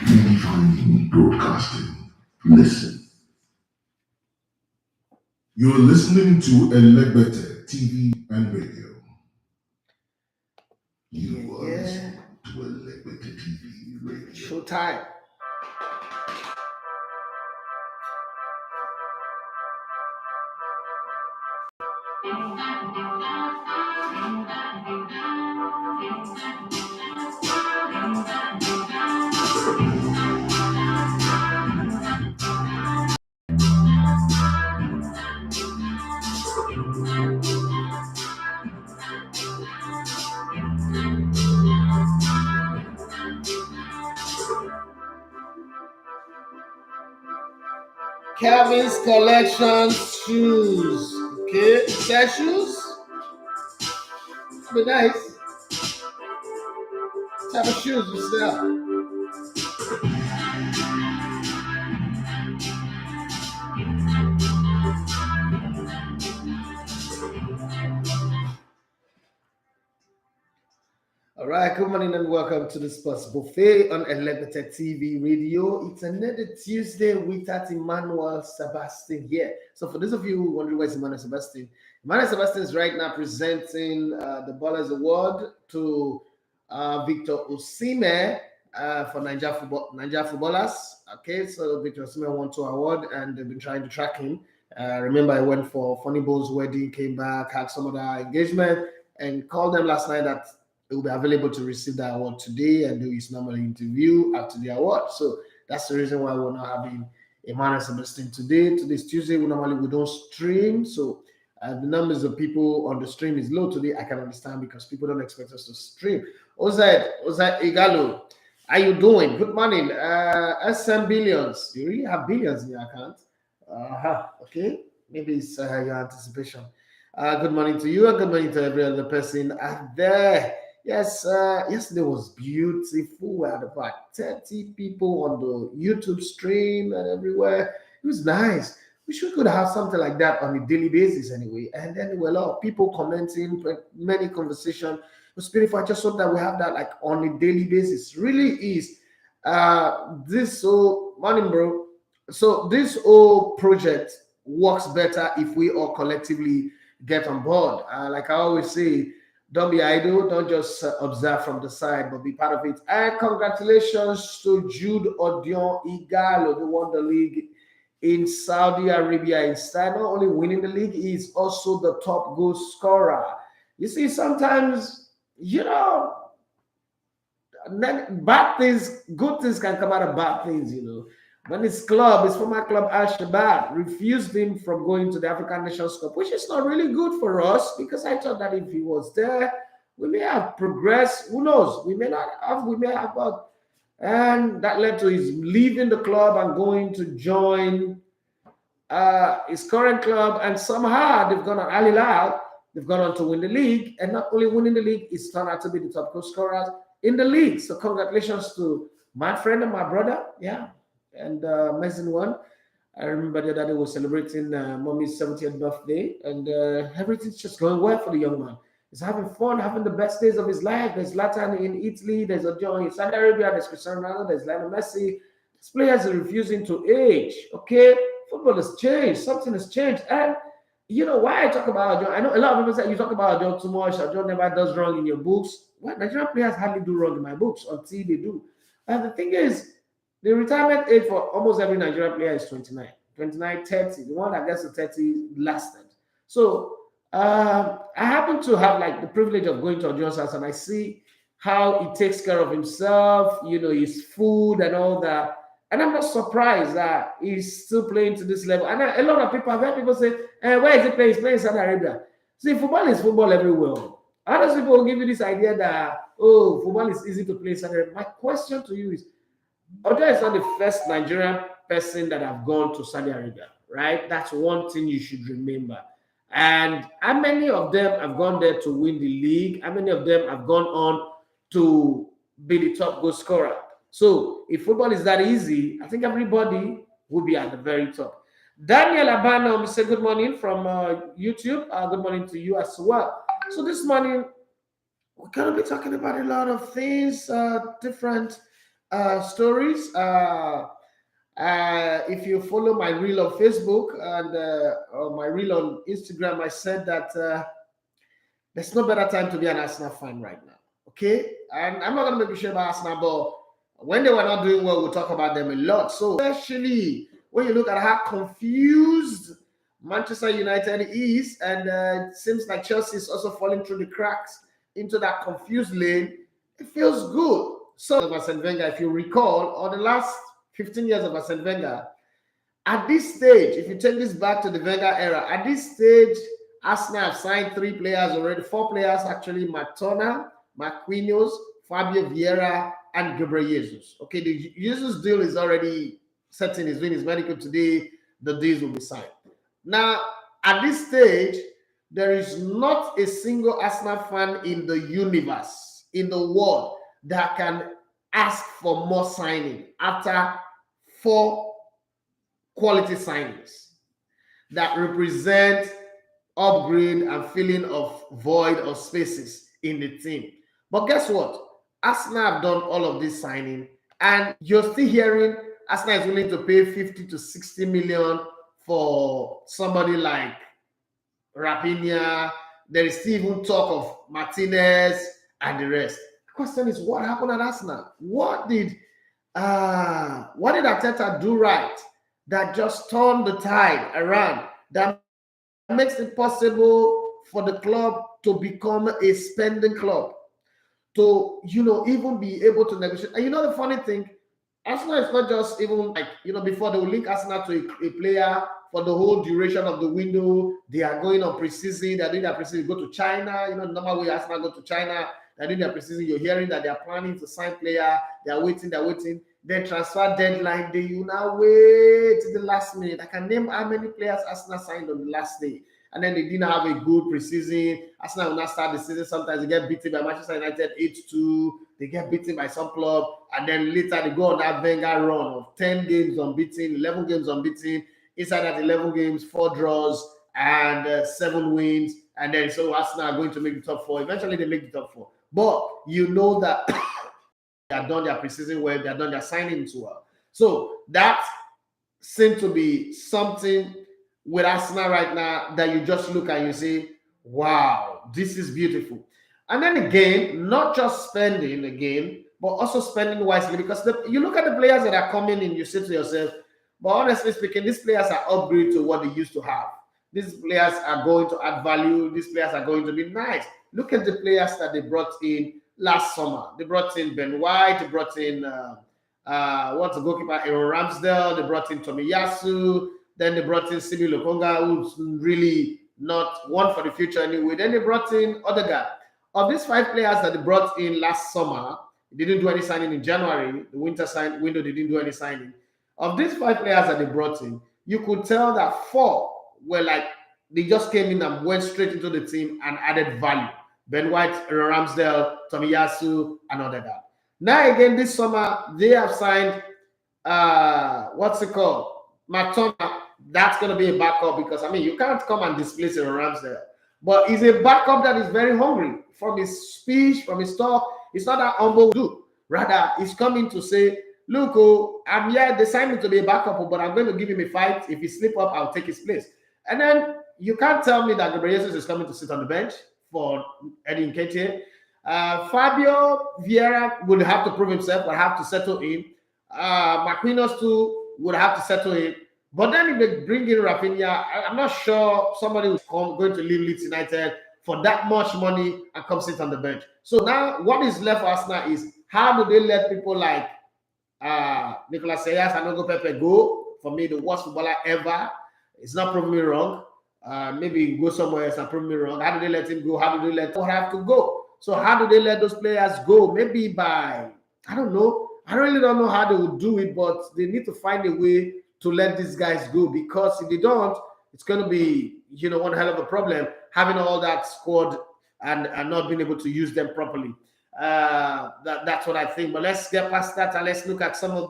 Redefining broadcasting. Listen. You're listening to Elegbete TV and Radio. You are listening to Elegbete TV Radio. Showtime. Kevin's collection shoes. Okay, sell shoes. Be nice. What type of shoes you sell? All right, good morning and welcome to the Sports Buffet on Elevated TV Radio. It's another Tuesday without Emmanuel Sebastian here. So for those of you who wonder where's Emmanuel Sebastian is right now presenting the Ballers Award to Victor Osimhen for Nigeria footballers. Okay, so Victor Osimhen won 2 awards and they've been trying to track him. Remember, I went for Funny Bowl's wedding, came back, had some other engagement, and called them last night that he will be available to receive that award today and do his normal interview after the award. So that's the reason why we're not having Emmanuel Sebastian today. Today's Tuesday. We don't stream, so the numbers of people on the stream is low today. I can understand because people don't expect us to stream. Ozad Igalo, how you doing? Good morning. SM Billions. You really have billions in your account? Okay. Maybe it's your anticipation. Good morning to you and good morning to every other person out there. Yes, yesterday was beautiful. We had about 30 people on the YouTube stream and everywhere. It was nice. We could have something like that on a daily basis anyway. And then there were a lot of people commenting, many conversations. It was beautiful. I just hope that we have that like on a daily basis. Really is. This whole morning, bro. So this whole project works better if we all collectively get on board. Like I always say, don't be idle, don't just observe from the side, but be part of it. And congratulations to Jude Igalo, who won the league in Saudi Arabia instead. Not only winning the league, he is also the top goal scorer. You see, sometimes, bad things, good things can come out of bad things, When his former club Al-Shabaab refused him from going to the African Nations Cup, which is not really good for us because I thought that if he was there, we may have progressed. Who knows? We may not have, we may have, but and that led to his leaving the club and going to join his current club. And somehow they've gone on Al Hilal, they've gone on to win the league, and not only winning the league, it's turned out to be the top goal scorers in the league. So congratulations to my friend and my brother. Yeah. And amazing one. I remember the other day was celebrating mommy's 70th birthday, and everything's just going well for the young man. He's having fun, having the best days of his life. There's Latin in Italy, there's Ojo in Saudi Arabia, there's Cristiano Ronaldo, there's Lionel Messi. These players are refusing to age. Okay, football has changed, something has changed. And why I talk about Ojo? I know a lot of people say you talk about Ojo too much, Ojo never does wrong in your books. Well, Nigerian players hardly do wrong in my books until they do. And the thing is, the retirement age for almost every Nigerian player is 29, 30. The one that gets to 30 lasted. So I happen to have like the privilege of going to Ojo's house and I see how he takes care of himself, his food and all that. And I'm not surprised that he's still playing to this level. And a lot of people, I've heard people say, where is he playing? He's playing in Saudi Arabia. See, football is football everywhere. Other people will give you this idea that, football is easy to play in Saudi Arabia. My question to you is, Ojo is not the first Nigerian person that have gone to Saudi Arabia, right? That's one thing you should remember. And how many of them have gone there to win the league? How many of them have gone on to be the top goal scorer? So if football is that easy, I think everybody will be at the very top. Daniel Abano, say good morning from YouTube. Good morning to you as well. So this morning, we're going to be talking about a lot of things, different stories. If you follow my reel on Facebook and or my reel on Instagram, I said that there's no better time to be an Arsenal fan right now. Okay, and I'm not going to make you sure about Arsenal, but when they were not doing well, we'll talk about them a lot. So especially when you look at how confused Manchester United is, and it seems like Chelsea is also falling through the cracks into that confused lane, it feels good. So, Arsene Wenger, if you recall, or the last 15 years of Arsene Wenger, at this stage, if you take this back to the Wenger era, at this stage, Arsenal have signed 3 players already, 4 players actually: Matona, Marquinhos, Fabio Vieira, and Gabriel Jesus. Okay, the Jesus deal is already certain. He's doing his medical today. The deals will be signed. Now, at this stage, there is not a single Arsenal fan in the universe, in the world, that can ask for more signing after 4 quality signings that represent upgrade and filling of void or spaces in the team. But guess what? Arsenal have done all of this signing, and you're still hearing Arsenal is willing to pay 50 to 60 million for somebody like Rafinha. There is still even talk of Martinez and the rest. The question is, what happened at Arsenal? What did Arteta do right that just turned the tide around, that makes it possible for the club to become a spending club, to even be able to negotiate? And the funny thing, Arsenal is not just even like, before they will link Arsenal to a player for the whole duration of the window. They are going on preseason. They're doing their preseason. Go to China. The normal way Arsenal go to China. They're doing their preseason. You're hearing that they're planning to sign player. They're waiting. Then transfer deadline day, you now wait to the last minute. I can name how many players Arsenal signed on the last day. And then they didn't have a good preseason. Arsenal will not start the season. Sometimes they get beaten by Manchester United 8-2. They get beaten by some club. And then later they go on that Wenger run of 10 games unbeaten, 11 games unbeaten. Inside that 11 games, 4 draws and 7 wins. And then so Arsenal are going to make the top 4. Eventually they make the top 4. But you know that they have done their preseason well. They have done their signings well. So that seems to be something with Arsenal right now that you just look and you say, wow, this is beautiful. And then again, not just spending again, but also spending wisely, because you look at the players that are coming in, you say to yourself, but honestly speaking, these players are upgrade to what they used to have. These players are going to add value. These players are going to be nice. Look at the players that they brought in last summer. They brought in Ben White. They brought in what's the goalkeeper, Aaron Ramsdale. They brought in Tomiyasu. Then they brought in Simi Lokonga, who's really not one for the future anyway. Then they brought in Odegaard. Of these 5 players that they brought in last summer, they didn't do any signing in January. The winter window, they didn't do any signing. Of these 5 players that they brought in, you could tell that 4 were like, they just came in and went straight into the team and added value. Ben White, Ramsdale, Tomiyasu, and Odegaard. Now again, this summer, they have signed, Matona. That's going to be a backup, because, you can't come and displace Ramsdale. But he's a backup that is very hungry. From his speech, from his talk, it's not that humble dude. Rather, he's coming to say, look, I'm here, they signed me to be a backup, but I'm going to give him a fight. If he slip up, I'll take his place. And then you can't tell me that Gabriel Jesus is coming to sit on the bench for Eddie Nketiah. Fabio Vieira would have to prove himself, would have to settle in. Marquinhos too would have to settle in. But then if they bring in Rafinha, I'm not sure somebody who's going to leave Leeds United for that much money and come sit on the bench. So now what is left for Arsenal is, how do they let people like Nicolas Sayas and Ogo Pepe go? For me, the worst footballer ever. It's not proving me wrong. Maybe go somewhere else and prove me wrong. How do they let him go? How do they let him have to go? So how do they let those players go? Maybe by, I don't know. I really don't know how they would do it, but they need to find a way to let these guys go, because if they don't, it's going to be, one hell of a problem having all that squad and not being able to use them properly. That's what I think. But let's get past that and let's look at some of the